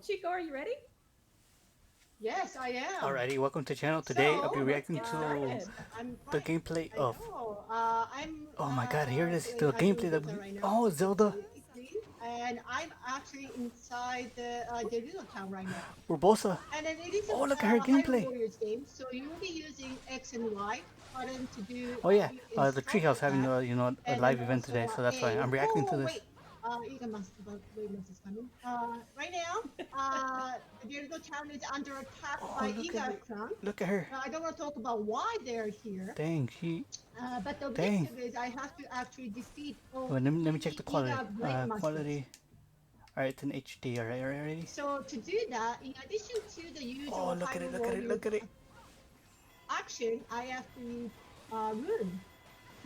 Chico, are you ready? Yes, I am. Alrighty, welcome to the channel. Today I'll So, be Let's reacting get to started. I'm the fine. gameplay I of. know. I'm Oh my god, here it is. playing The as gameplay that Urbosa right now, Oh, Zelda. basically, and I'm actually inside the Hyrule town right now. Urbosa. And then it is Oh, look at her a Hyrule gameplay. Warriors game, so you will be using X and Y button to do Oh yeah, in the strike Treehouse having attack, a and then live event also today, so that's why A. I'm reacting to Oh this. wait, Iga must wait, must is coming. Right now, the Hyrule town is under attack Oh, by look at Iga it. clan. Look at her. I don't want to talk about why they're here, Dang, she. but the Dang. objective is I have to actually defeat all Wait, let me check the three quality. Iga grandmasters. Quality. Alright, it's in HD. Alright, already. So to do that, in addition to the Oh, usual look at it. Hyrule Look at it. Warriors Look at it. action, I have to run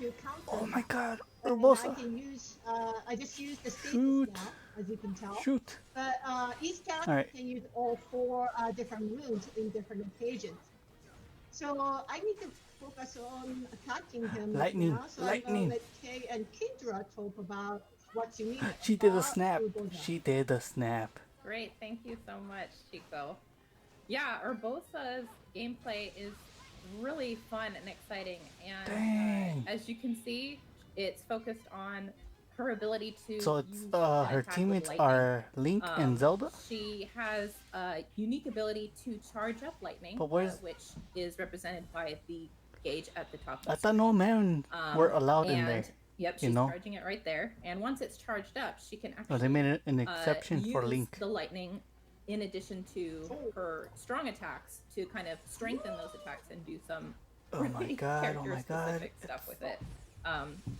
to Oh counter my that. god, And I Urbosa. can use, I just use the status Shoot. now, as you can tell. Shoot. But each character Alright. can use all four different runes in different occasions. So I need to focus on attacking him right Lightning. now. So I'm gonna Lightning. let Kay and Kindra talk about what's unique She did a about snap. Urbosa. She did a snap. Great, thank you so much, Chico. Yeah, Urbosa's gameplay is really fun and exciting, and Dang. as you can see, it's focused on her ability to So it's use an her attack with teammates lightning. are Link and Zelda. She has a unique ability to charge up lightning, But where's- which is represented by the gauge at the top of the I thought no men were allowed in there. Yep, she's charging it right there. And once it's charged up, she can actually they made an exception for use Link. the lightning in addition to her strong attacks to kind of strengthen those attacks and do some Oh my god, oh my god. character-specific stuff with it.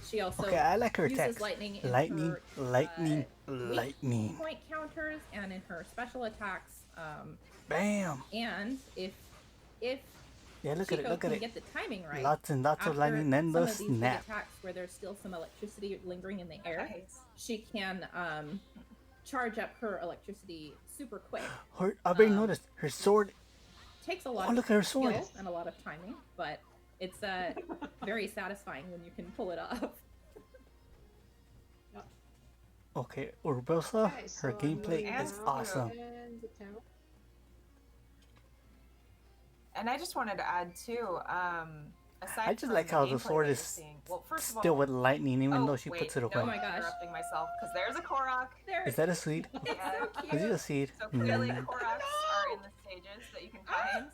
She also Okay, I like her uses attacks. lightning in Lightning, her lightning, weak lightning. point counters and in her special attacks. Bam! And if Yeah, look at it, Chico look at can it. get the timing right, Lots and lots of lightning, then some the of these big snap. attacks where there's still some electricity lingering in the air, she can charge up her electricity super quick. I've already noticed her sword. Takes a lot Oh, of look at her sword. skill and a lot of timing, but it's very satisfying when you can pull it off. Okay, Urbosa, Okay, so her I'm gameplay going is down awesome. and the town. And I just wanted to add too, aside I just from like the how the gameplay sword that is you're seeing- well, first of still all, with lightning, even though she wait, puts it no, away. Oh my gosh. interrupting myself because there's a Korok. There, Is that a seed? it's so cute. Is it a seed? So clearly, Mm. Koroks are in the stages that you can find.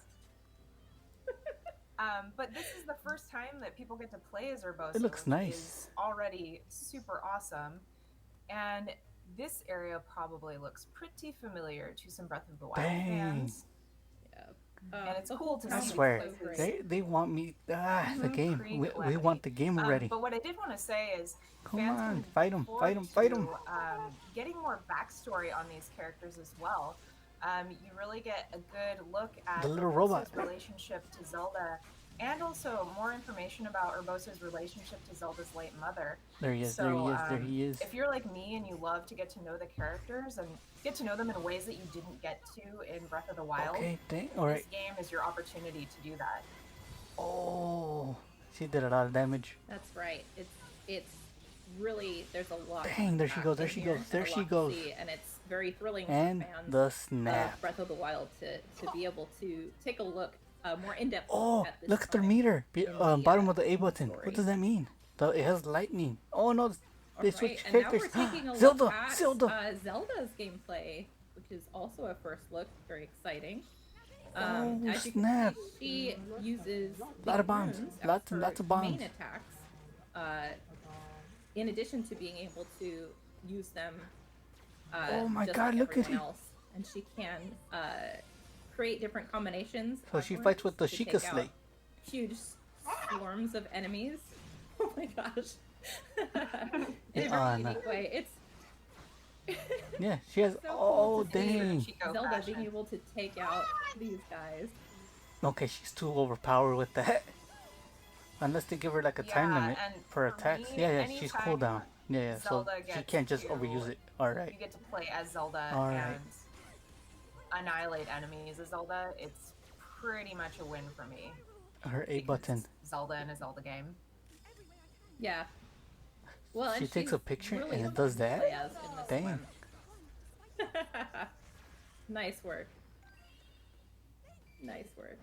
But this is the first time that people get to play as Urbosa. It looks which nice. is already super awesome, and this area probably looks pretty familiar to some Breath of the Wild Dang. fans. Yeah. And it's the cool whole to town I is see swear, so great. they want me. The game. We Calamity. want the game already. But what I did want to say is, Come fans on, can fight 'em, look fight 'em, forward fight 'em. to, getting more backstory on these characters as well. You really get a good look at The little Urbosa's robot. relationship to Zelda, and also more information about Urbosa's relationship to Zelda's late mother. There he is, So, there he is, there he is. If you're like me and you love to get to know the characters and get to know them in ways that you didn't get to in Breath of the Wild, Okay, dang, this alright. game is your opportunity to do that. Oh, she did a lot of damage. That's right. It's really, there's a lot. Dang, there she goes, there in she here goes, there and a she lot to goes. see, and it's very thrilling And for fans the of snap. Breath of the Wild to be able to take a look, more in-depth Oh, look at this look at the time meter. in the, Bottom of the A button. story. What does that mean? It has lightning. Oh no, they Alright, switched and now characters. we're taking a Zelda, look at Zelda. Zelda's gameplay, which is also a first look, very exciting. Oh, As you snap. can see, she uses Lot of bombs. runes as Lots and her lots of bombs. main attacks. In addition to being able to use them, Oh my just god, like look at everyone it. else, and she can create different combinations. So of she runes fights with the to take Sheikah out Slate. huge swarms of enemies. Oh my gosh! In a Yeah, very no. unique way. It's Yeah, she has. so cool Oh, to see dang. Chico Zelda crashing. being able to take out these guys. Okay, she's too overpowered with that. Unless they give her like a time Yeah, limit and for for attacks. me, Yeah, she's anytime cooldown. Yeah, so Zelda she gets can't just to- overuse it. You Alright. get to play as Zelda Alright. and annihilate enemies as Zelda. It's pretty much a win for me. Her A because button. it's Zelda in a Zelda game. Yeah. Well, She and takes she's a picture really and it fun does to that? play as in this Dang. one. Nice work. Nice work.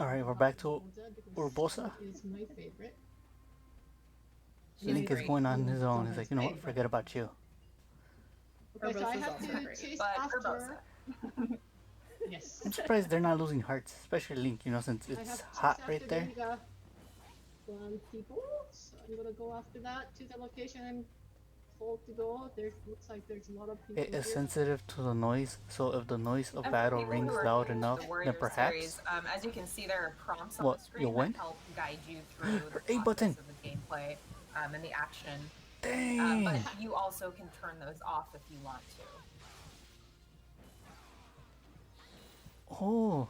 Alright, we're back to Urbosa. Is my favorite. Link is great. going on his own. He's like, you know what? Forget about you. Okay, so I Urbosa's have also to great. chase But after. Urbosa. Yes. I'm surprised they're not losing hearts, especially Link, you know, since I have it's to chase hot after right there. the one people. So I'm gonna go after that to the location I'm told to go. There looks like there's a lot of people. It is here. sensitive to the noise, so if the noise of For battle people rings who are loud new to enough, the then Warriors perhaps. series, as you can see, there are prompts on What, the screen you'll win? that help guide you through the A process button. of the gameplay and the action. Dang! But you also can turn those off if you want to. Oh.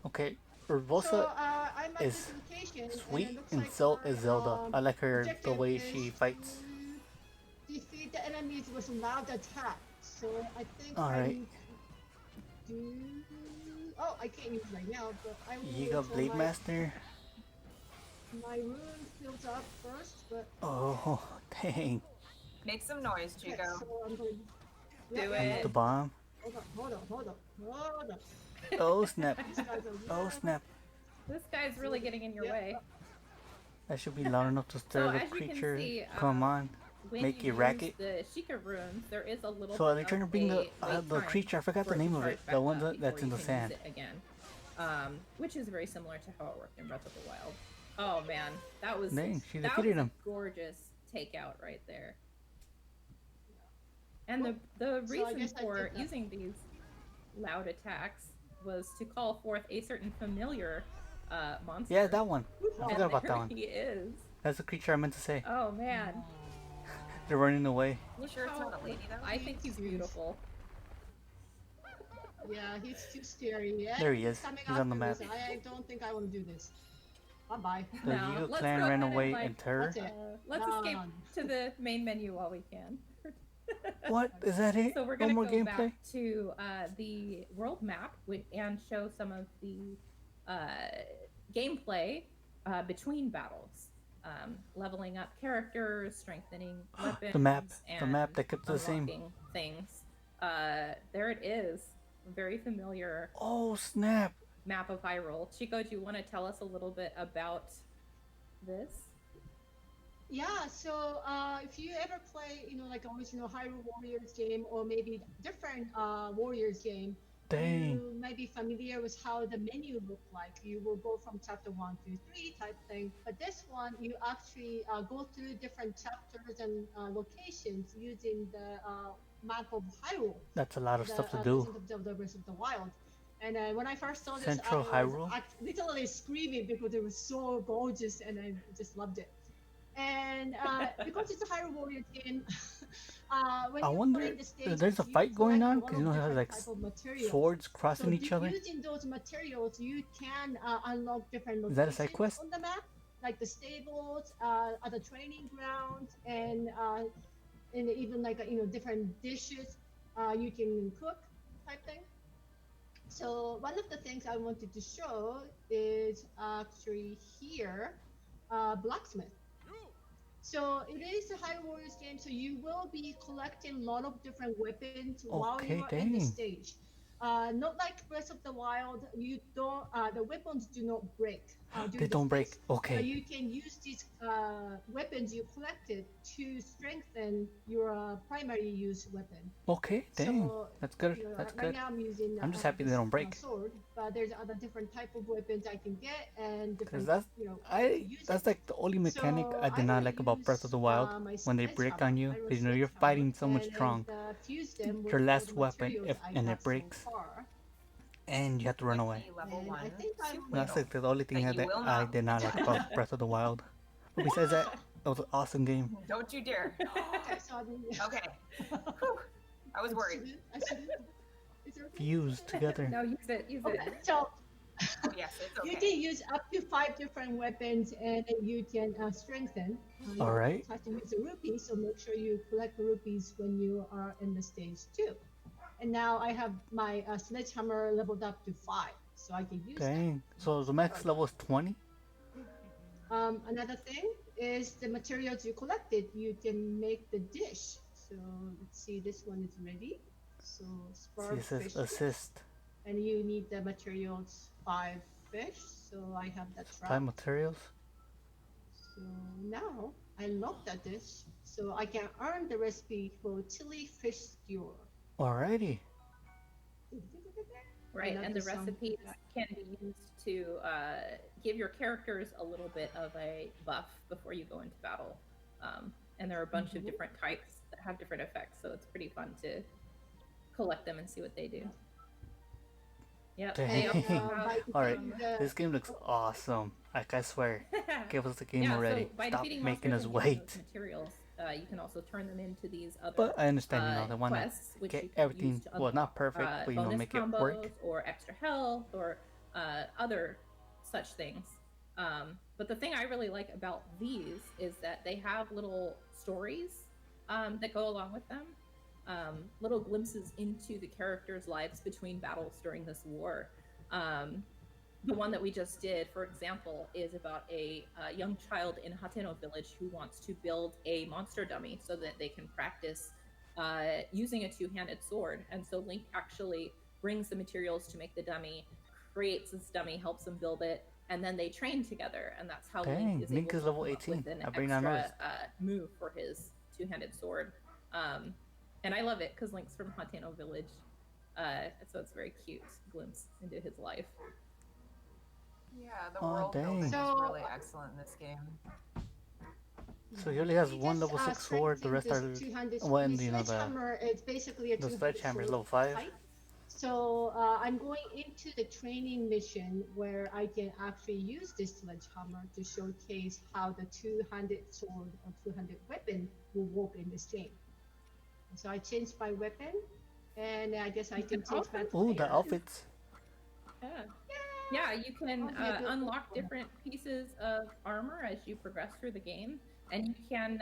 Okay, So Urbosa I'm at is this location, sweet and it looks and like so our, is Zelda. I like her, the objective way is she fights. to defeat the enemies with loud attack. So I think Alright. I need to do. Oh, I can't use it right now, but I will wait Yiga till Blade Master. my rune fills up first. But Oh, dang. Make some noise, okay, Chico. so I'm going. Do Use it. the bomb. Hold on. Oh snap. These guys are Oh really- snap. This guy's really getting in your Yeah. way. That should be loud enough to So stir the as you can creature. see, Come on. When Make you it racket. use the Sheikah runes, there is a little. So are they bit trying to of bring a the wait time creature? I forgot for the it name to of charge it. back The one up that's in before the you can use sand. it again, which is very similar to how it worked in Breath of the Wild. Oh man, that was Dang, she that defeated was him. a gorgeous takeout right there. And the So I reason guess I for did that. using these loud attacks was to call forth a certain familiar monster. Yeah, that one. I And forgot about there that one. he is. That's the creature I meant to say. Oh man. They're running away. Look sure it's how- not a lady, though? I think he's Huge. beautiful. Yeah, he's too scary. Yeah, There he is. coming He's on the after map. us. I don't think I want to do this. Bye bye. The No, Yiga let's clan go ran ahead and, away like, in terror. That's it. Let's escape Done. to the main menu while we can. What? Is that it? So we're No gonna more go gameplay? back to the world map and show some of the gameplay between battles, leveling up characters, strengthening weapons. The map and that kept the same. unlocking things. There it is. Very familiar Oh snap! map of Hyrule. Chico, do you want to tell us a little bit about this? Yeah, so if you ever play, like original Hyrule Warriors game or maybe different Warriors game, Dang. you might be familiar with how the menu looked like. You will go from chapter 1 to 3 type thing. But this one, you actually go through different chapters and locations using the map of Hyrule. That's a lot of The stuff to Legend do. of Zelda Breath of the Wild. And when I first saw this, Central I was Hyrule? literally screaming because it was so gorgeous and I just loved it. And because it's a Hyrule Warriors game, when I you wonder play the if stage, there's a you fight going collect on a lot because of it has different like type of materials. swords crossing each other. Using those materials, you can unlock different Is locations that a side quest? on the map, like the stables, the training grounds, and even like different dishes you can cook type thing. So one of the things I wanted to show is actually here, blacksmith. So it is a Hyrule Warriors game, so you will be collecting a lot of different weapons while Okay, you are in the dang. stage. Not like Breath of the Wild, you don't. The weapons do not break. They during the don't break. stage. Okay. You can use these weapons you collected to strengthen your primary use weapon. Okay, dang. So, That's good. Right That's good. now I'm using. I'm just happy they don't break. Sword, but there's other different type of weapons I can get and Because different. that's like the only mechanic I did not like about Breath of the Wild when they break on you. Because you're fighting someone strong. Your last weapon, and it breaks, and you have to run away. Level And 1. I think I'm- Super That's like the only thing That you that will I not did not like about Breath of the Wild. But besides that, it was an awesome game. Don't you dare. Okay, so Okay. Whew. I was worried. I shouldn't. Is there okay? Fused together. No, use it. Use Okay, it. so Oh, yes, it's you okay. can use up to 5 different weapons, and you can strengthen. You All right. have to use the rupees, so make sure you collect the rupees when you are in the stage 2. And now I have my sledgehammer leveled up to 5, so I can use that. Dang. So the max level is 20? Another thing is the materials you collected. You can make the dish. So let's see, this one is ready. So See, spur it says fish, assist. and you need the materials 5 fish. So I have that 5 trout. materials. So now I love that dish. So I can earn the recipe for chili fish skewer. Alrighty. Right, and the recipes can be used to give your characters a little bit of a buff before you go into battle. And there are a bunch of different types that have different effects, so it's pretty fun to collect them and see what they do. Yep. Alright, this game looks awesome. Like, I swear. Give us the game already. So by Stop making us wait. Materials, you can also turn them into these other But I understand, you know, they want to get everything, well, not perfect, but, you know, make it work. Or extra health, or other such things. But the thing I really like about these is that they have little stories that go along with them. Little glimpses into the characters' lives between battles during this war. The one that we just did, for example, is about a young child in Hateno village who wants to build a monster dummy so that they can practice using a two-handed sword. And so Link actually brings the materials to make the dummy, creates this dummy, helps him build it, and then they train together. And that's how Link is able to level 18. With an extra move for his two-handed sword. And I love it because Link's from Hateno village, so it's a very cute glimpse into his life. Yeah, the world building is really excellent in this game. So he only has one level 6 sword, the rest are when you know it's basically a the sledgehammer is level 5. Type. So I'm going into the training mission where I can actually use this sledgehammer to showcase how the two-handed sword or two-handed weapon will work in this game. So I changed my weapon, and I guess I can change my player. The outfits. Yeah, you can unlock different pieces of armor as you progress through the game, and you can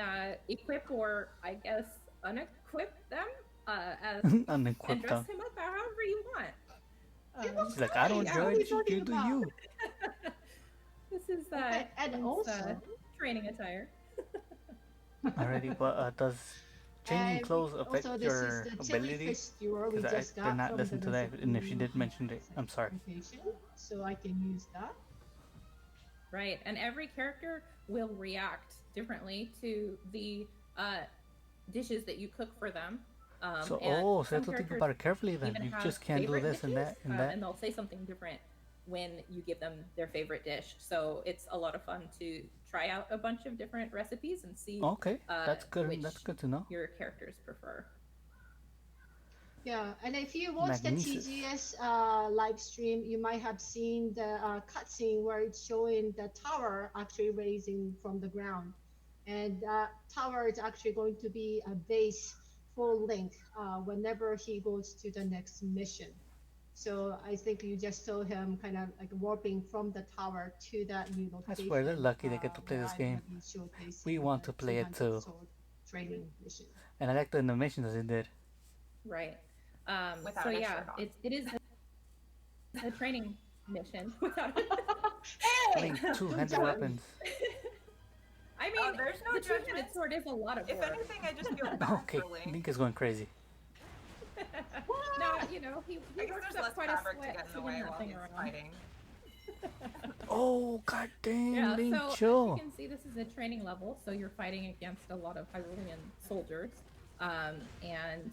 equip or, I guess, unequip them and dress him up however you want. She's like, I don't judge, you do you. This is and also training attire. Alrighty, but does changing clothes affect your ability? Because I did not listen to that, and if she did mention it, I'm sorry. So I can use that. Right, and every character will react differently to the dishes that you cook for them. So you have to think about it carefully then. You just can't do this and that and that. And they'll say something different when you give them their favorite dish. So it's a lot of fun to try out a bunch of different recipes and see. Okay, that's good. That's good to know. Your characters prefer. Yeah, and if you watch the TGS live stream, you might have seen the cutscene where it's showing the tower actually raising from the ground, and that tower is actually going to be a base for Link whenever he goes to the next mission. So I think you just saw him kind of like warping from the tower to that new location. I swear they're lucky they get to play this game. We want to play it too. Training mission. And I like the animations that it did. Right. So yeah, it is a training mission without Hey! Two-handed weapons. I mean, there's no two-handed sword is a lot of work. If anything, I just feel bad for Link. Link is going crazy. No, you know, he works up quite a sweat to get in the way while he's fighting. Oh, god damn, Link, chill. As you can see, this is a training level, so you're fighting against a lot of Hyrulean soldiers, and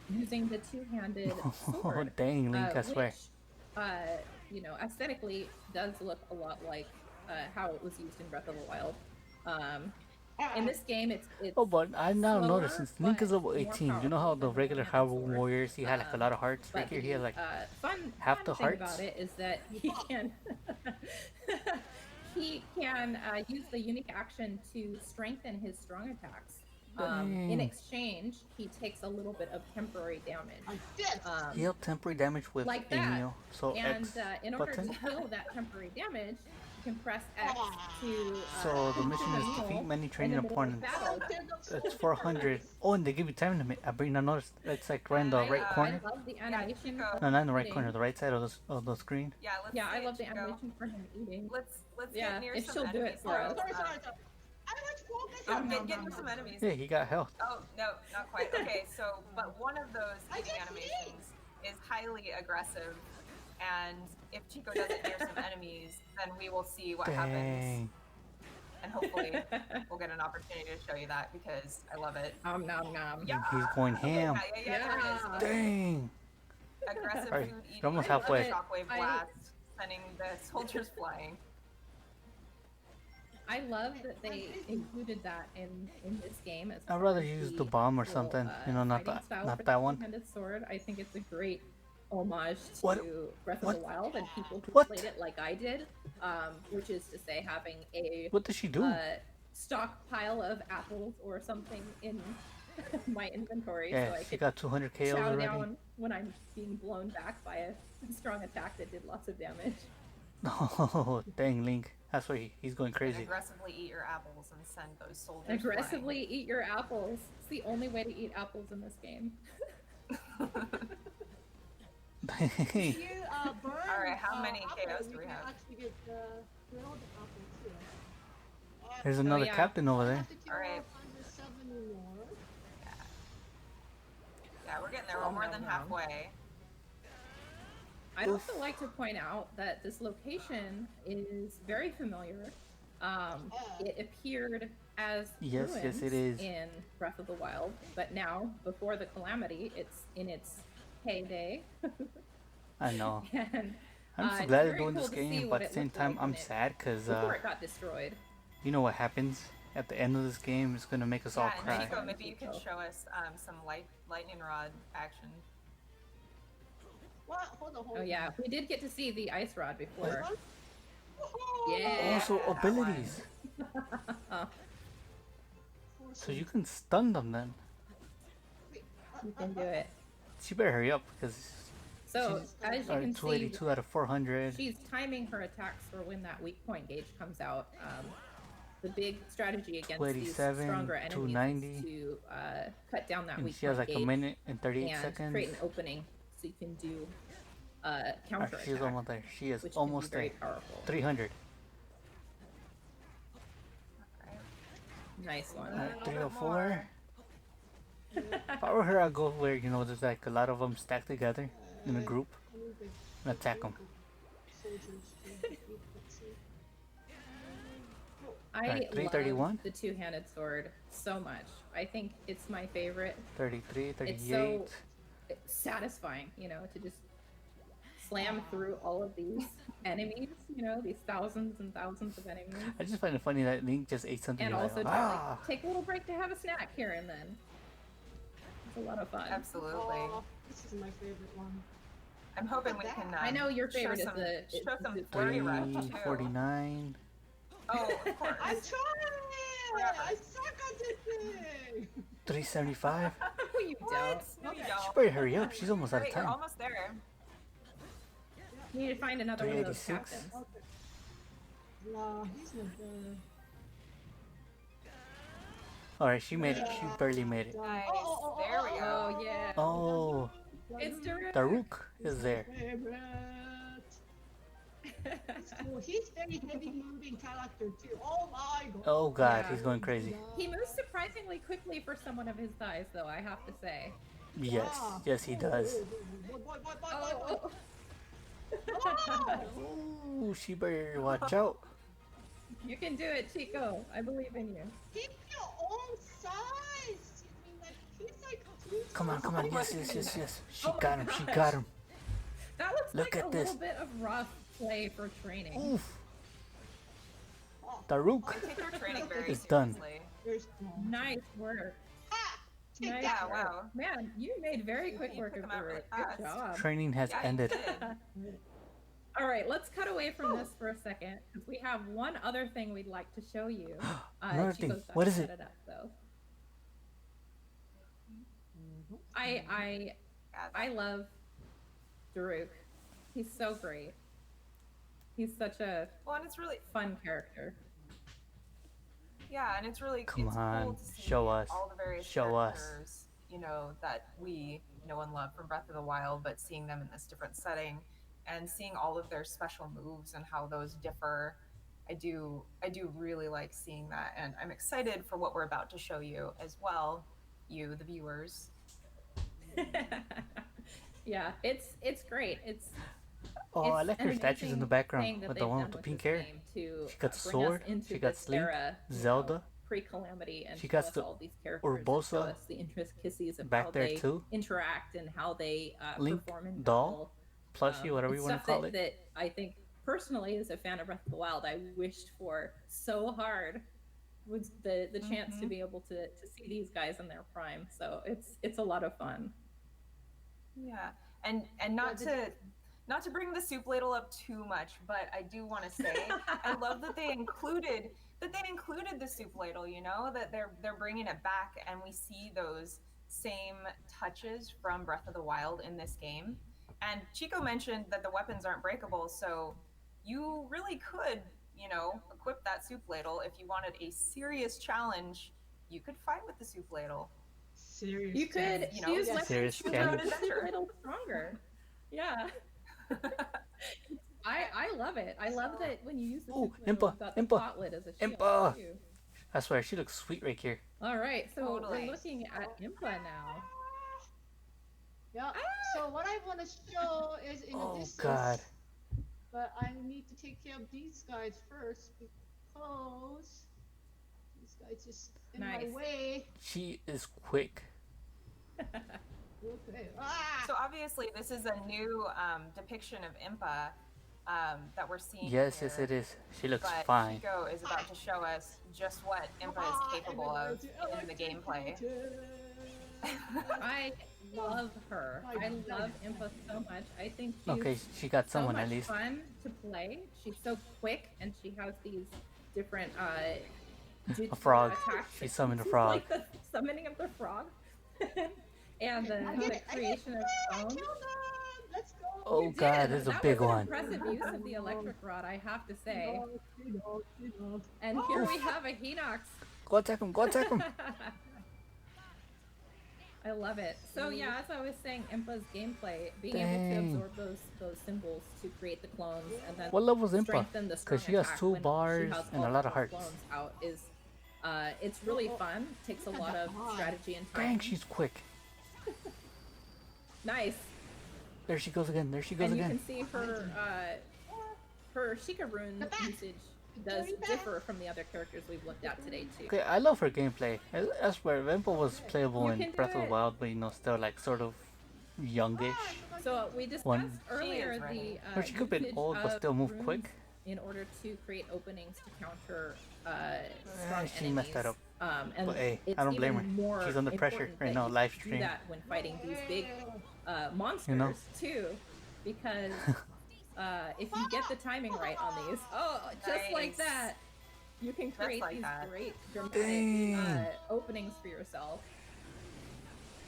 using the two-handed sword. Oh, dang, Link, I swear. Which, you know, aesthetically does look a lot like how it was used in Breath of the Wild. In this game, it's oh, but I now noticed since Link is level 18, you know how the regular Hyrule Warriors, he had like a lot of hearts? Right here, he has like half the hearts. Fun thing about it is that he can use the unique action to strengthen his strong attacks. In exchange, he takes a little bit of temporary damage. Heal temporary damage with like Emil. So and X in order button. to heal that temporary damage, you can press X to. So the mission is defeat many training opponents. It's 400. Oh, and they give you time limit. I bring notice. It's like right in the right corner. I love the animation. No, not in the right corner. The right side of the screen. Yeah, I love the animation for him eating. Let's get near if some she'll do it for us. I was focused Oh, on no, Get no, him no, some no. enemies. Yeah, he got health. Oh, no, not quite. Okay, so, but one of those I eating just animations is highly aggressive, and if Chico does it near some enemies, then we will see what happens, Dang. and hopefully we'll get an opportunity to show you that because I love it. Nom nom nom. Yeah! He's going Okay, ham. yeah, there it is. Yeah. Okay. Dang. Aggressive Alright, food you're eating almost I with love halfway. a it. shockwave blast, sending the soldiers flying. I love that they included that in this game as I'd part rather of use the the bomb or actual, something. You know, not fighting style for not the that one. two-handed sword. I think it's a great homage What? to Breath of What? the Wild and people who What? played it like I did, which is to say having a What does she do? stockpile of apples or something in my inventory Yeah, so I she could got 200 KOs chow already. down when I'm being blown back by a strong attack that did lots of damage. Oh, dang, Link. That's why he's going And crazy. aggressively eat your apples and send those soldiers Aggressively eat your apples. It's the only way to eat apples in this game. If you burn Alright, how many apple, KOs do you we can have? actually get grilled apple too. There's another yeah. captain over I there. have to kill Alright. 170 more. Yeah, we're getting there. We're Oh, more no, than no. halfway. I'd also like to point out that this location is very familiar. It appeared as Yes, yes, ruins it is. in Breath of the Wild, but now, before the Calamity, it's in its heyday. I know. And I'm so it's glad they're very doing cool this to see game, what but at it the same looked time, like I'm when sad because before it got destroyed. you know what happens at the end of this game is gonna make us all Yeah, cry. and Chico, maybe you can show us some lightning rod action. What? Hold on. Oh yeah, we did get to see the ice rod before. Woohoo! Yeah. Also, that abilities. So you can stun them then. You can do it. She better hurry up because So, as you can see, 282 out of 400. she's timing her attacks for when that weak point gauge comes out. The big strategy against these 287, stronger enemies 290. is to cut down that And weak she has point like a gauge minute and 38 and seconds. create an opening so you can do counter Alright, she's attack, almost there. She is which almost can be there. very powerful. 300. Nice one. Alright, 304. If I were her, I'd go where, you know, there's like a lot of them stacked together in a group and attack them. I Alright, love 331. the two-handed sword so much. I think it's my favorite. 33, 38. It's so satisfying, you know, to just slam through all of these enemies, you know, these thousands and thousands of enemies. I just find it funny that Link just ate something And like, also to ah! like, take a little break to have a snack here and then. It's a lot of fun. Absolutely. Oh, this is my favorite one. I'm hoping we can. I know your favorite is show some, the show some the flurry rush too. 349. Oh, of course. I'm trying! I suck at this thing! 375. No, you What? don't. No, you She don't. better hurry up. She's almost out of Great, you're time. almost there. You need to find another one of those 386. captains. Okay. Nah, he's not there. Alright, she made it. She barely made it. Nice. There we go. Oh yeah. Oh, It's Daruk. Daruk is there. Favorite. It's cool. He's very heavy moving character too. Oh my god. Oh god, Yeah. he's going crazy. He moves surprisingly quickly for someone of his size, though, I have to say. Yes, yes he does. Oh, Ooh, she better watch out. you can do it, Chico. I believe in you. Keep your own size. I mean, like, he's like Come on, come on. Yes, yes, yes, yes. She Oh got my him. She gosh. got him. That looks Look like at a this. little bit of rough play for training. Oof. Daruk They take their training very is done. seriously. There's Nice work. take Nice Yeah, work. wow. Man, you made very quick You work took of them out Daruk. really Good fast. job. Training has Yeah, you ended. did. All right, let's cut away from this for a second because we have one other thing we'd like to show you. Another thing. Chico's got What to is set it? up, though. I love Daruk. He's so great. He's such a Well, and it's really fun character. yeah, and it's really Come it's on, cool to see show us. all the various Show us. characters, you know, that we know and love from Breath of the Wild, but seeing them in this different setting and seeing all of their special moves and how those differ I do really like seeing that, and I'm excited for what we're about to show you as well, you the viewers. Yeah, it's great. Oh, I It's like an her statues in the amazing background thing that with the they've one done with the with pink this hair. game to She got the bring us sword. into She got this Slink, era, Zelda, pre-Calamity, and show us she got the all these characters and show Urbosa us the intricacies of back how there they too. interact and how they Link perform in doll, battle. plushie, whatever you It's want to stuff call it. that I think personally, as a fan of Breath of the Wild, I wished for so hard was the chance to Hmm. be able to see these guys in their prime. So it's a lot of fun. Yeah, and Yeah, not to bring the soup ladle up too much, but I do want to say I love that they included the soup ladle. You know that they're bringing it back, and we see those same touches from Breath of the Wild in this game. And Chico mentioned that the weapons aren't breakable, so you really could, equip that soup ladle if you wanted a serious challenge. You could fight with the soup ladle. serious You could challenge. use Yes. weapons Serious to Choose your own make challenge. the soup adventure. ladle stronger. Yeah. I love it. I love that when you use the Oh, soup ladle, Impa, you've got the Impa, pot lid as a shield Impa. too. I swear, she looks sweet right here. All right, so Totally. we're looking at Impa now. Yeah. So what I want to show is in the Oh distance, God. but I need to take care of these guys first because these guys just in my Nice. way. She is quick. Okay. Ah! So obviously, this is a new depiction of Impa that we're seeing Yes, here. yes, it is. She looks But fine. Chico is about to show us just what Impa is capable of in the gameplay. I love her. I love Impa so much. I think she's Okay, she got so someone much at least. fun to play. She's so quick, and she has these different A frog. attacks. She summoned a frog. Like the summoning of the frog, and I did the it! creation of I foam. killed them! Let's go! Oh You God, did. this is a That big was an one. impressive use of the electric rod, I have to say. She And here we have a Hinox. Go attack him! Go attack him! I love it. So yeah, as I was saying, Impa's gameplay, being able Dang. to absorb those symbols to create the clones and then What level is Impa? strengthen the strong Because she has attack 2 when bars she has and a all lot of her hearts. clones out is it's really fun. Takes a lot of strategy and time. Dang, she's quick. Nice. There she goes again. There she goes And you again. can see her Sheikah rune usage does differ from the other characters we've looked at today too. Okay, I love her gameplay. I swear, Impa was playable You in can do Breath of the it. Wild, but still like sort of youngish. So we discussed One. earlier She is ready. the Or she could've been usage old, but of still move runes quick. in order to create openings to counter strong She messed that enemies. up. And But hey, it's I don't blame her. even more She's under pressure important right that now, you live do stream. that when fighting these big monsters too, because if you get the timing right on these, just like Nice. that, you can create like these that. great dramatic Dang. openings for yourself.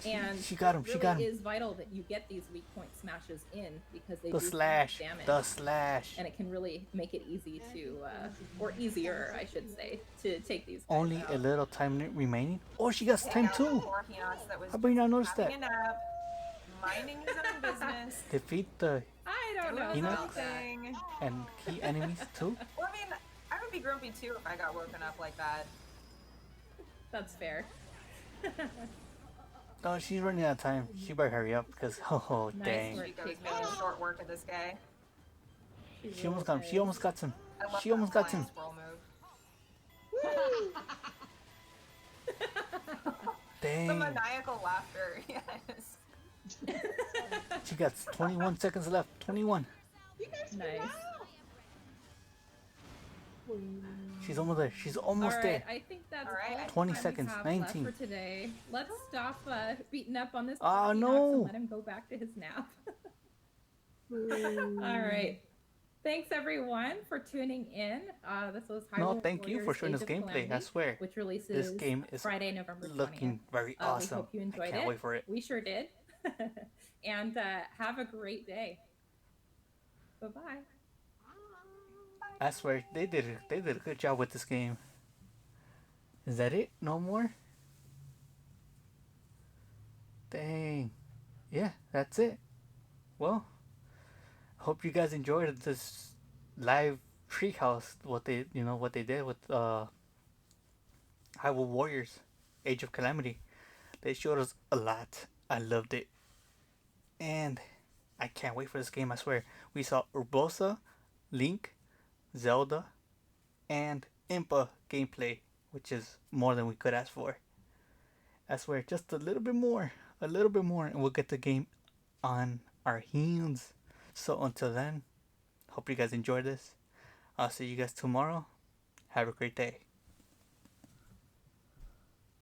And She got him, it she really got him. is vital that you get these weak point smashes in because they The do so much slash. damage. The slash. And it can really make it easy to, or easier, I should say, to take these guys Only out. a little time remaining. Oh, she got time too. Poor Hinox that was How about you not notice having that? a nap, minding his own business, Defeat the I don't know doing his Hinox? own about that. thing. and key enemies too. Well, I mean, I would be grumpy too if I got woken up like that. That's fair. Oh, she's running out of time. She better hurry up because oh Nice dang. work. Chico's making short work of this guy. She almost got him. She almost got him. I love She that almost got flying him. squirrel move. The Dang. maniacal laughter, yes. She got 21 seconds left. 21. Nice. She's almost there. She's All almost right, there. I think that's All right. all the 20 time seconds, we have 19. left for today. Let's stop beating up on this Oh, Hinox no. and let him go back to his nap. All right. Thanks everyone for tuning in. This was Hyrule No, thank you for Warriors showing Age us of gameplay. I Calamity, swear. which releases This game is Friday, November 20th. looking very We awesome. hope you I enjoyed can't it. wait for it. We sure did. And have a great day. Bye-bye. I swear they did a good job with this game. Is that it? No more? Dang. Yeah, that's it. Well, hope you guys enjoyed this live Treehouse, what they did with Hyrule Warriors, Age of Calamity. They showed us a lot. I loved it, and I can't wait for this game. I swear. We saw Urbosa, Link, Zelda, and Impa gameplay, which is more than we could ask for. I swear, just a little bit more, and we'll get the game on our hands. So until then, hope you guys enjoyed this. I'll see you guys tomorrow. Have a great day.